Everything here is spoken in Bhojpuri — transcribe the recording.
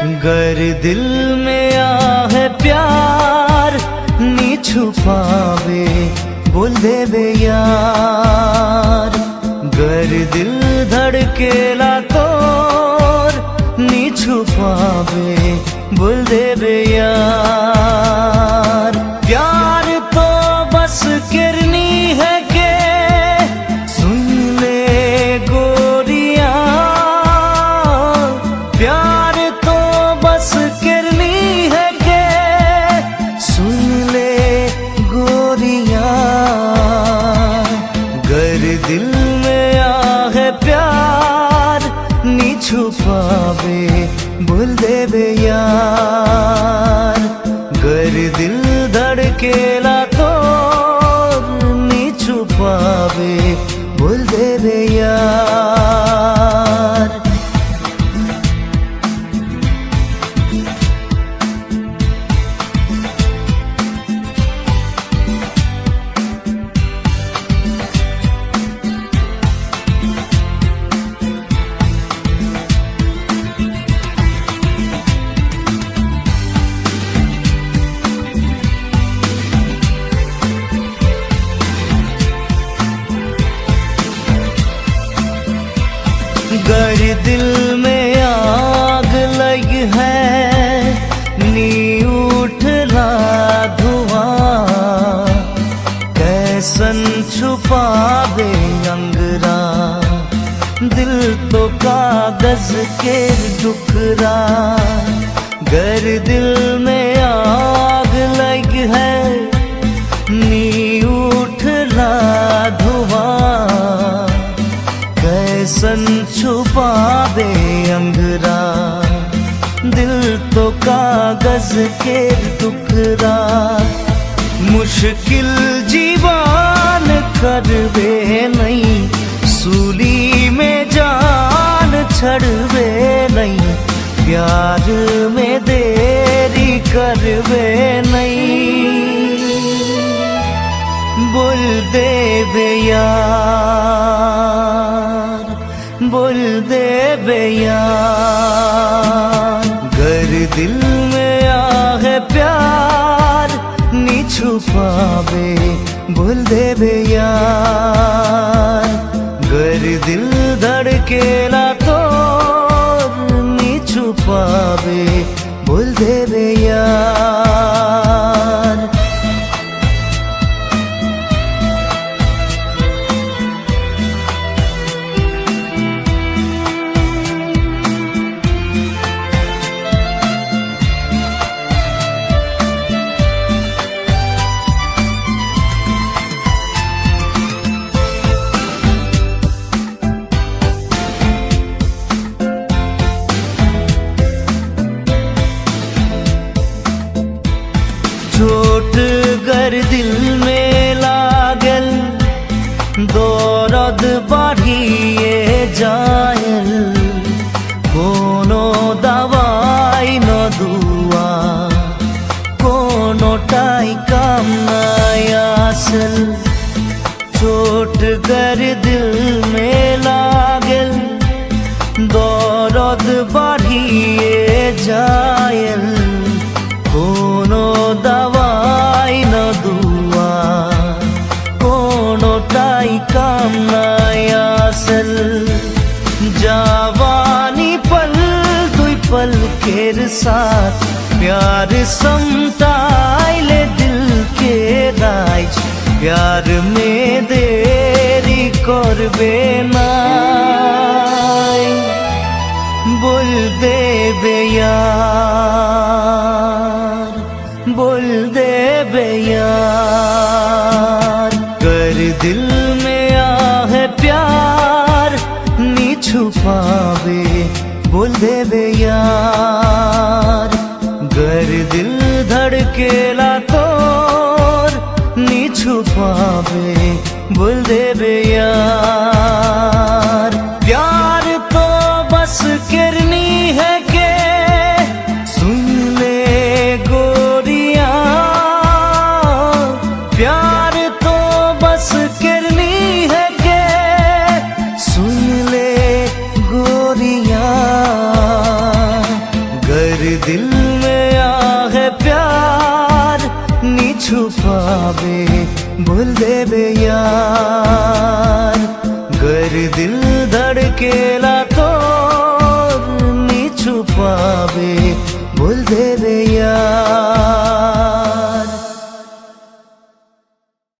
गर दिल में आहे प्यार नी छुपावे बोल देवे यार। गर दिल धड़केला तोर नी छुपावे बोल देवे यार। प्यार तो बस किरनी है के सुन ले गोरिया। प्यार तो बस किरनी है के सुन ले गोरिया। गर दिल में आहे प्यार नी छुपावे बोल देवे यार। गर दिल धड़केला तो नी छुपावे बोल देवे यार। गर दिल में आग लगी है नी उठला धुआं। कैसन छुपावे अंगरा दिल तो कागज के टुकड़ा। गर दिल में आग लगी है नी उठला धुआं। कैसन छुपावे अंगरा दिल तो कागज के टुकड़ा। मुश्किल जीवान करवे नहीं सूली में जान छड़वे नहीं। प्यार में देरी करवे नहीं बोल देवे यार। बोल देवे यार। गर दिल में आहे प्यार नी छुपावे बोल देवे यार। गर दिल धड़केला तो नी छुपावे बोल देवे यार। चोट गर दिल में लागल दर्द बढ़िए जायल। कोनो दवाई न दुआ कोनो टाई काम नहीं आसल। चोट गर दिल में लागल दर्द बढ़िए जायल। कोनो दवाई न दुआ कोनो टाई काम नहीं आसल। जवानी पल दुई पल केर साथ प्यार समताइले दिल के राज। प्यार में देरी करबे नाई बोल देवे यार। बोल देवे यार। गर दिल में आहे प्यार नी छुपावे बोल देवे यार। गर दिल धड़केला तोर नी छुपावे बोल देवे यार। प्यार तो बस किरनी है के सुन ले गोरिया। प्यार तो बस किरनी है के सुन ले गोरिया। गर gönül